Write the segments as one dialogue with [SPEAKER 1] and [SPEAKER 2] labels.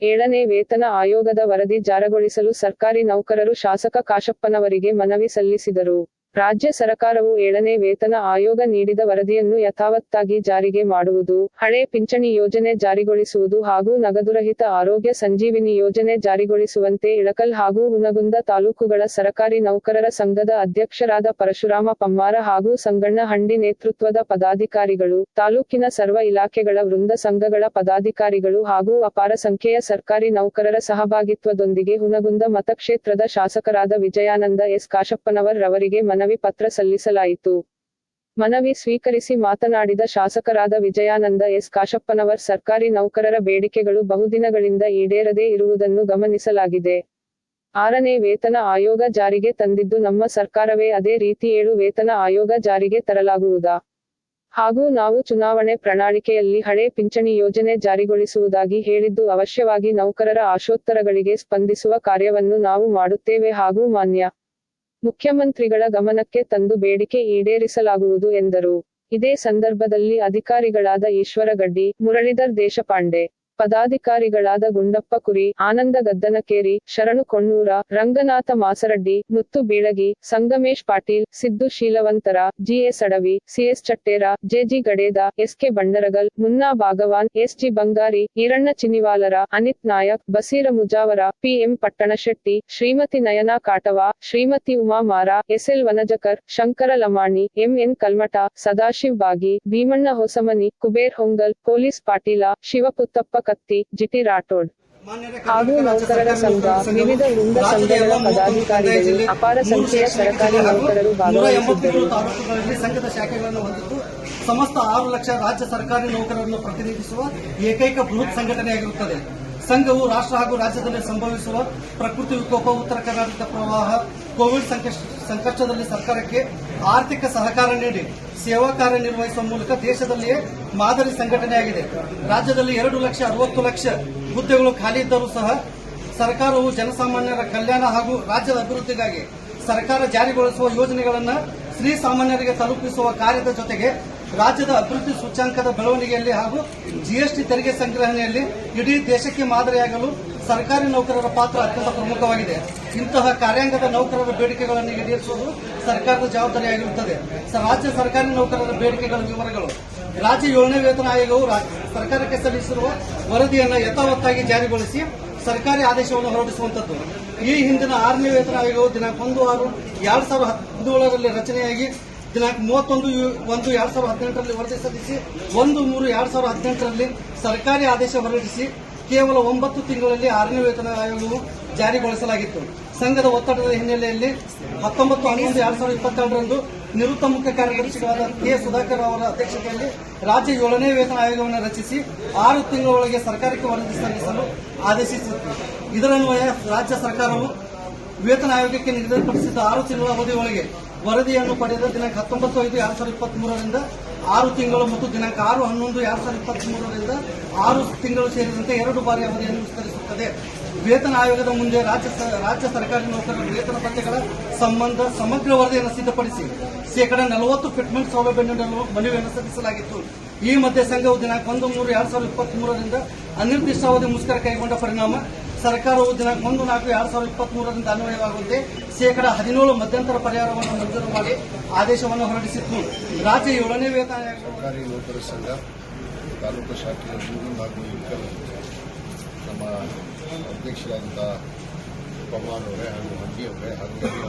[SPEAKER 1] 7ನೇ ವೇತನ ಆಯೋಗದ ವರದಿ ಜಾರಿಗೊಳಿಸಲು ಸರ್ಕಾರಿ ನೌಕರರು ಶಾಸಕ ಕಾಶಪ್ಪನವರಿಗೆ ಮನವಿ ಸಲ್ಲಿಸಿದರು. ರಾಜ್ಯ ಸರ್ಕಾರವು 7ನೇ ವೇತನ ಆಯೋಗ ನೀಡಿದ ವರದಿಯನ್ನು ಯಥಾವತ್ತಾಗಿ ಜಾರಿಗೆ ಮಾಡುವುದು, ಹಳೆ ಪಿಂಚಣಿ ಯೋಜನೆ ಜಾರಿಗೊಳಿಸುವುದು ಹಾಗೂ ನಗದುರಹಿತ ಆರೋಗ್ಯ ಸಂಜೀವಿನಿ ಯೋಜನೆ ಜಾರಿಗೊಳಿಸುವಂತೆ ಇಳಕಲ್ ಹಾಗೂ ಹುನಗುಂದ ತಾಲೂಕುಗಳ ಸರಕಾರಿ ನೌಕರರ ಸಂಘದ ಅಧ್ಯಕ್ಷರಾದ ಪರಶುರಾಮ ಪಮ್ಮಾರ ಹಾಗೂ ಸಂಗಣ್ಣ ಹಂಡಿ ನೇತೃತ್ವದ ಪದಾಧಿಕಾರಿಗಳು, ತಾಲೂಕಿನ ಸರ್ವ ಇಲಾಖೆಗಳ ವೃಂದ ಸಂಘಗಳ ಪದಾಧಿಕಾರಿಗಳು ಹಾಗೂ ಅಪಾರ ಸಂಖ್ಯೆಯ ಸರ್ಕಾರಿ ನೌಕರರ ಸಹಭಾಗಿತ್ವದೊಂದಿಗೆ ಹುನಗುಂದ ಮತಕ್ಷೇತ್ರದ ಶಾಸಕರಾದ ವಿಜಯಾನಂದ ಎಸ್ ಕಾಶಪ್ಪನವರ್ ರವರಿಗೆ ಮನವಿ ಪತ್ರ ಸಲ್ಲಿಸಲಾಯಿತು. ಮನವಿ ಸ್ವೀಕರಿಸಿ ಮಾತನಾಡಿದ ಶಾಸಕರಾದ ವಿಜಯಾನಂದ ಎಸ್ ಕಾಶಪ್ಪನವರ್, ಸರ್ಕಾರಿ ನೌಕರರ ಬೇಡಿಕೆಗಳು ಬಹುದಿನಗಳಿಂದ ಈಡೇರದೇ ಇರುವುದನ್ನು ಗಮನಿಸಲಾಗಿದೆ. 6ನೇ ವೇತನ ಆಯೋಗ ಜಾರಿಗೆ ತಂದಿದ್ದು ನಮ್ಮ ಸರ್ಕಾರವೇ, ಅದೇ ರೀತಿ 7 ವೇತನ ಆಯೋಗ ಜಾರಿಗೆ ತರಲಾಗುವುದಾ? ಹಾಗೂ ನಾವು ಚುನಾವಣೆ ಪ್ರಣಾಳಿಕೆಯಲ್ಲಿ ಹಳೆ ಪಿಂಚಣಿ ಯೋಜನೆ ಜಾರಿಗೊಳಿಸುವುದಾಗಿ ಹೇಳಿದ್ದು, ಅವಶ್ಯವಾಗಿ ನೌಕರರ ಆಶೋತ್ತರಗಳಿಗೆ ಸ್ಪಂದಿಸುವ ಕಾರ್ಯವನ್ನು ನಾವು ಮಾಡುತ್ತೇವೆ ಹಾಗೂ ಮಾನ್ಯ ಮುಖ್ಯಮಂತ್ರಿಗಳ ಗಮನಕ್ಕೆ ತಂದು ಬೇಡಿಕೆ ಈಡೇರಿಸಲಾಗುವುದು ಎಂದರು. ಇದೇ ಸಂದರ್ಭದಲ್ಲಿ ಅಧಿಕಾರಿಗಳಾದ ಈಶ್ವರ ಗಡ್ಡಿ, ಮುರಳೀಧರ್ ದೇಶಪಾಂಡೆ, ಪದಾಧಿಕಾರಿಗಳಾದ ಗುಂಡಪ್ಪ ಕುರಿ, ಆನಂದ ಗದ್ದನಕೇರಿ, ಶರಣು ಕೊಣ್ಣೂರ, ರಂಗನಾಥ ಮಾಸರಡ್ಡಿ, ಮುತ್ತು ಬೀಳಗಿ, ಸಂಗಮೇಶ್ ಪಾಟೀಲ್, ಸಿದ್ದು ಶೀಲವಂತರ, ಜಿಎಸ್ ಅಡವಿ, ಸಿಎಸ್ ಚಟ್ಟೇರ, ಜೆಜಿ ಗಡೇದ, ಎಸ್ಕೆ ಬಂಡರಗಲ್, ಮುನ್ನಾ ಭಾಗವಾನ್, ಎಸ್ಜಿ ಬಂಗಾರಿ, ಈರಣ್ಣ ಚಿನಿವಾಲರ, ಅನಿತ್ ನಾಯಕ್, ಬಸೀರ ಮುಜಾವರ, ಪಿಎಂ ಪಟ್ಟಣಶೆಟ್ಟಿ, ಶ್ರೀಮತಿ ನಯನಾ ಕಾಟವಾ, ಶ್ರೀಮತಿ ಉಮಾ ಮಾರ, ಎಸ್ಎಲ್ ವನಜಕರ್, ಶಂಕರ ಲಮಾಣಿ, ಎಂಎನ್ ಕಲ್ಮಠ, ಸದಾಶಿವ್ ಬಾಗಿ, ಭೀಮಣ್ಣ ಹೊಸಮನಿ, ಕುಬೇರ್ ಹೊಂಗಲ್, ಪೊಲೀಸ್ ಪಾಟೀಲ, ಶಿವಪುತ್ತಪ್ಪ ಕತ್ತಿ, ಜಿಟಿ ರಾಠೋಡ್ ಹಾಗೂ ನೌಕರರ ಸಂಘ, ವಿವಿಧ ವೃಂದ ಸಂಘಗಳ ಪದಾಧಿಕಾರಿಗಳು, ಅಪಾರ ಸಂಖ್ಯೆಯ ಸರ್ಕಾರಿ ನೌಕರರು ಭಾಗವಹಿಸಿದ್ದರು.
[SPEAKER 2] ತಾಲೂಕುಗಳಲ್ಲಿ ಸಂಘದ ಶಾಖೆಗಳನ್ನು ಹೊಂದಿದ್ದು ಸಮಸ್ತ 6 ಲಕ್ಷ ರಾಜ್ಯ ಸರ್ಕಾರಿ ನೌಕರರನ್ನು ಪ್ರತಿನಿಧಿಸುವ ಏಕೈಕ ಬೃಹತ್ ಸಂಘಟನೆಯಾಗಿರುತ್ತದೆ. ಸಂಘವು ರಾಷ್ಟ್ರ ಹಾಗೂ ರಾಜ್ಯದಲ್ಲಿ ಸಂಭವಿಸುವ ಪ್ರಕೃತಿ ವಿಕೋಪ, ಉತ್ತರ ಕರ್ನಾಟಕ ಪ್ರವಾಹ, ಕೋವಿಡ್ ಸಂಕಷ್ಟದಲ್ಲಿ ಸರ್ಕಾರಕ್ಕೆ ಆರ್ಥಿಕ ಸಹಕಾರ ನೀಡಿ ಸೇವಾ ಕಾರ್ಯ ನಿರ್ವಹಿಸುವ ಮೂಲಕ ದೇಶದಲ್ಲಿಯೇ ಮಾದರಿ ಸಂಘಟನೆಯಾಗಿದೆ. ರಾಜ್ಯದಲ್ಲಿ 2,60,00,000 ಹುದ್ದೆಗಳು ಖಾಲಿ ಇದ್ದರೂ ಸಹ ಸರ್ಕಾರವು ಜನಸಾಮಾನ್ಯರ ಕಲ್ಯಾಣ ಹಾಗೂ ರಾಜ್ಯದ ಅಭಿವೃದ್ಧಿಗಾಗಿ ಸರ್ಕಾರ ಜಾರಿಗೊಳಿಸುವ ಯೋಜನೆಗಳನ್ನು ಶ್ರೀಸಾಮಾನ್ಯರಿಗೆ ತಲುಪಿಸುವ ಕಾರ್ಯದ ಜೊತೆಗೆ ರಾಜ್ಯದ ಅಭಿವೃದ್ಧಿ ಸೂಚ್ಯಂಕದ ಬೆಳವಣಿಗೆಯಲ್ಲಿ ಹಾಗೂ ಜಿಎಸ್ಟಿ ತೆರಿಗೆ ಸಂಗ್ರಹಣೆಯಲ್ಲಿ ಇಡೀ ದೇಶಕ್ಕೆ ಮಾದರಿಯಾಗಲು ಸರ್ಕಾರಿ ನೌಕರರ ಪಾತ್ರ ಅತ್ಯಂತ ಪ್ರಮುಖವಾಗಿದೆ. ಇಂತಹ ಕಾರ್ಯಾಂಗದ ನೌಕರರ ಬೇಡಿಕೆಗಳನ್ನು ಈಡೇರಿಸುವುದು ಸರ್ಕಾರದ ಜವಾಬ್ದಾರಿಯಾಗಿರುತ್ತದೆ. ರಾಜ್ಯ ಸರ್ಕಾರಿ ನೌಕರರ ಬೇಡಿಕೆಗಳ ವಿವರಗಳು: ರಾಜ್ಯ 7ನೇ ವೇತನ ಆಯೋಗವು ಸರ್ಕಾರಕ್ಕೆ ಸಲ್ಲಿಸಿರುವ ವರದಿಯನ್ನು ಯಥಾವತ್ತಾಗಿ ಜಾರಿಗೊಳಿಸಿ ಸರ್ಕಾರಿ ಆದೇಶವನ್ನು ಹೊರಡಿಸುವಂತದ್ದು. ಈ ಹಿಂದಿನ 6ನೇ ವೇತನ ಆಯೋಗವು ದಿನಾಂಕ 1/6/2017ರಲ್ಲಿ ರಚನೆಯಾಗಿ ದಿನಾಂಕ 31/1/2018ರಲ್ಲಿ ವರದಿ ಸಲ್ಲಿಸಿ 1/3/2018ರಲ್ಲಿ ಸರ್ಕಾರಿ ಆದೇಶ ಹೊರಡಿಸಿ ಕೇವಲ 9 ತಿಂಗಳಲ್ಲಿ 6ನೇ ವೇತನ ಆಯೋಗವು ಜಾರಿಗೊಳಿಸಲಾಗಿತ್ತು. ಸಂಘದ ಒತ್ತಡದ ಹಿನ್ನೆಲೆಯಲ್ಲಿ 19/11/2022ರಂದು ನಿವೃತ್ತ ಮುಖ್ಯ ಕಾರ್ಯದರ್ಶಿಗಳಾದ ಕೆ ಸುಧಾಕರ್ ಅವರ ಅಧ್ಯಕ್ಷತೆಯಲ್ಲಿ ರಾಜ್ಯ 7ನೇ ವೇತನ ಆಯೋಗವನ್ನು ರಚಿಸಿ 6 ತಿಂಗಳೊಳಗೆ ಸರ್ಕಾರಕ್ಕೆ ವರದಿ ಸಲ್ಲಿಸಲು ಆದೇಶಿಸಿತ್ತು. ಇದರನ್ವಯ ರಾಜ್ಯ ಸರ್ಕಾರವು ವೇತನ ಆಯೋಗಕ್ಕೆ ನಿಗದಿಪಡಿಸಿದ್ದ 6 ತಿಂಗಳ ಅವಧಿಯೊಳಗೆ ವರದಿಯನ್ನು ಪಡೆದ ದಿನಾಂಕ 19/5/2023ರಿಂದ 6 ತಿಂಗಳು ಮತ್ತು ದಿನಾಂಕ 6/11/2023ರಿಂದ 6 ತಿಂಗಳು ಸೇರಿದಂತೆ 2 ಬಾರಿ ಅವಧಿಯನ್ನು ವಿಸ್ತರಿಸುತ್ತದೆ. ವೇತನ ಆಯೋಗದ ಮುಂದೆ ರಾಜ್ಯ ಸರ್ಕಾರಿ ನೌಕರರ ವೇತನ ಭತ್ಯೆಗಳ ಸಂಬಂಧ ಸಮಗ್ರ ವರದಿಯನ್ನು ಸಿದ್ಧಪಡಿಸಿ 40% ಫಿಟ್ಮೆಂಟ್ ಸೌಲಭ್ಯ ನೀಡಲು ಮನವಿಯನ್ನು ಸಲ್ಲಿಸಲಾಗಿತ್ತು. ಈ ಮಧ್ಯೆ ಸಂಘವು ದಿನಾಂಕ 1/3/2023ರಿಂದ ಅನಿರ್ದಿಷ್ಟಾವಧಿ ಮುಷ್ಕರ ಕೈಗೊಂಡ ಪರಿಣಾಮ ಸರ್ಕಾರವು ದಿನಾಂಕ 1/4/2023ರಿಂದ ಅನ್ವಯವಾಗುವಂತೆ 17% ಮಧ್ಯಂತರ ಪರಿಹಾರವನ್ನು ಮಂಜೂರು ಮಾಡಿ ಆದೇಶವನ್ನು ಹೊರಡಿಸಿತ್ತು. ರಾಜ್ಯ 7ನೇ ವೇತನ
[SPEAKER 3] ಸರ್ಕಾರಿ ನೌಕರರ ಸಂಘ ತಾಲೂಕು ಶಾಖೆಯ ಹಾಗೂ ಇಳಕಲ್ ನಮ್ಮ ಅಧ್ಯಕ್ಷರಾದಂಥ ಪವಾರ್ ಅವರೇ ಹಾಗೂ ಹಂಡಿ ಅವರೇ ಹಾಗೂ ಎಲ್ಲ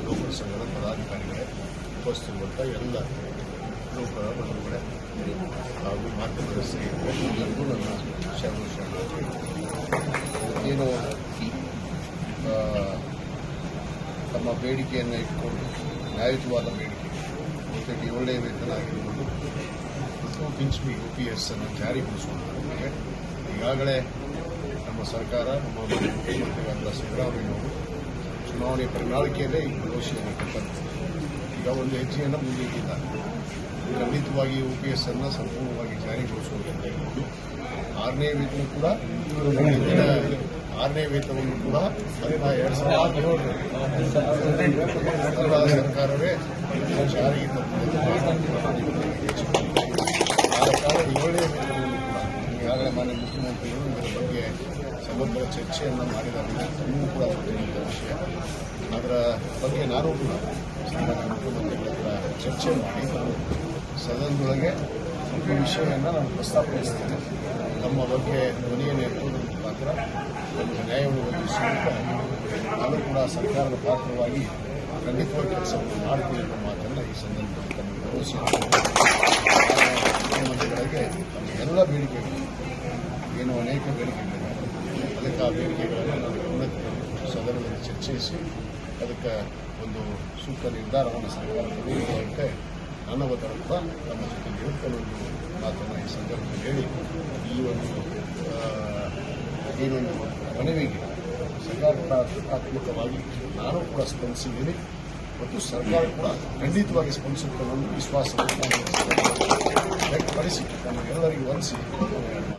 [SPEAKER 3] ನೌಕರ ಸಂಘದ ಪದಾಧಿಕಾರಿಗಳೇ, ಉಪಸ್ಥಿತಿರುವಂಥ ಎಲ್ಲ ನೌಕರರ ಬಂಧುಗಳೇ ಹಾಗೂ ಮಾಧ್ಯಮದ ಸ್ನೇಹಿತರೆ ಎಲ್ಲರಿಗೂ ನನ್ನ ಏನು ತಮ್ಮ ಬೇಡಿಕೆಯನ್ನು ಇಟ್ಕೊಂಡು ನ್ಯಾಯಯುತವಾದ ಬೇಡಿಕೆ ಜೊತೆಗೆ 7ನೇ ವೇತನ ಆಗಿರುವುದು ಪಿಂಚಣಿ OPS ಅನ್ನು ಜಾರಿಗೊಳಿಸುವುದಕ್ಕೆ ಈಗಾಗಲೇ ನಮ್ಮ ಸರ್ಕಾರ, ನಮ್ಮ ಮುಖ್ಯಮಂತ್ರಿಗಳಾದ ಸಿದ್ದರಾಮಯ್ಯನವರು ಚುನಾವಣೆ ಪ್ರಣಾಳಿಕೆಯಲ್ಲೇ ಈ ಭರವಸೆಯನ್ನು ಕೊಟ್ಟಂತೆ ಈಗ ಒಂದು ಹೆಜ್ಜೆಯನ್ನು ಮುಂದಿಟ್ಟಿದ್ದಾರೆ. ಖಂಡಿತವಾಗಿ OPS ಅನ್ನು ಸಂಪೂರ್ಣವಾಗಿ ಜಾರಿಗೊಳಿಸುವುದರಿಂದ ಇರುವುದು 6ನೇ ವೇತನ ಕೂಡ 6ನೇ ವೇತನವನ್ನು ಕೂಡ 2017 ಸರ್ಕಾರವೇ ಜಾರಿಗೆ ತಂದಿದೆ. ಆದ ಕಾರಣ 7ನೇ ವೇತನವನ್ನು ಕೂಡ ಈಗಾಗಲೇ ಮಾನ್ಯ ಮುಖ್ಯಮಂತ್ರಿಗಳು ಇದರ ಬಗ್ಗೆ ಸಮಗ್ರ ಚರ್ಚೆಯನ್ನು ಮಾಡಿದಾಗ ತಮಗೂ ಕೂಡ ಗೊತ್ತಿರುವಂಥ ವಿಷಯ. ಅದರ ಬಗ್ಗೆ ನಾನು ಕೂಡ ಸನ್ಮಾನ್ಯ ಮುಖ್ಯಮಂತ್ರಿಗಳ ಹತ್ರ ಚರ್ಚೆ ಮಾಡಿ ನಾನು ಸದನದೊಳಗೆ ಈ ವಿಷಯವನ್ನು ನಾನು ಪ್ರಸ್ತಾಪಿಸ್ತೇನೆ. ನಮ್ಮ ಬಗ್ಗೆ ಧ್ವನಿಯನ್ನು ಎತ್ತುವುದರ ಮುಖಾಂತರ ನಮಗೆ ನ್ಯಾಯವನ್ನು ಒದಗಿಸುವಂತೆ ನಾನು ಕೂಡ ಸರ್ಕಾರದ ಪಾತ್ರವಾಗಿ ಖಂಡಿತವಾಗಿ ಕೆಲಸವನ್ನು ಮಾಡ್ತೀನಿ ಎಂಬ ಮಾತನ್ನು ಈ ಸಂದರ್ಭದಲ್ಲಿ ತಮಗೆ ಮುಖ್ಯಮಂತ್ರಿಗಳಿಗೆ ನಮ್ಮ ಎಲ್ಲ ಬೇಡಿಕೆಗಳು ಏನು ಅನೇಕ ಬೇಡಿಕೆಗಳಿವೆ, ಅದಕ್ಕೆ ಆ ಬೇಡಿಕೆಗಳನ್ನು ನಾವು ಗಮನಕ್ಕೆ ಸದನದಲ್ಲಿ ಚರ್ಚಿಸಿ ಅದಕ್ಕೆ ಒಂದು ಸೂಕ್ತ ನಿರ್ಧಾರವನ್ನು ಸರ್ಕಾರ ತೆಗೆದುಕೊಳ್ಳುವಂತೆ ನನ್ನ ಒತ್ತಡದ ನಮ್ಮ ಜೊತೆ ನಿರೂಪಣೆ ಒಂದು ಮಾತನ್ನು ಈ ಸಂದರ್ಭದಲ್ಲಿ ಹೇಳಿ ಈ ಒಂದು ಏನೊಂದು ಮನವಿಗೆ ಸಕಾರಾತ್ಮಕವಾಗಿ ನಾನು ಕೂಡ ಸ್ಪಂದಿಸಿದ್ದೀನಿ ಮತ್ತು ಸರ್ಕಾರ ಕೂಡ ಖಂಡಿತವಾಗಿ ಸ್ಪಂದಿಸುತ್ತೆ ಅನ್ನೋ ವಿಶ್ವಾಸವನ್ನು ವ್ಯಕ್ತಪಡಿಸಿ ನಮಗೆಲ್ಲರಿಗೂ ವಂದಿಸಿ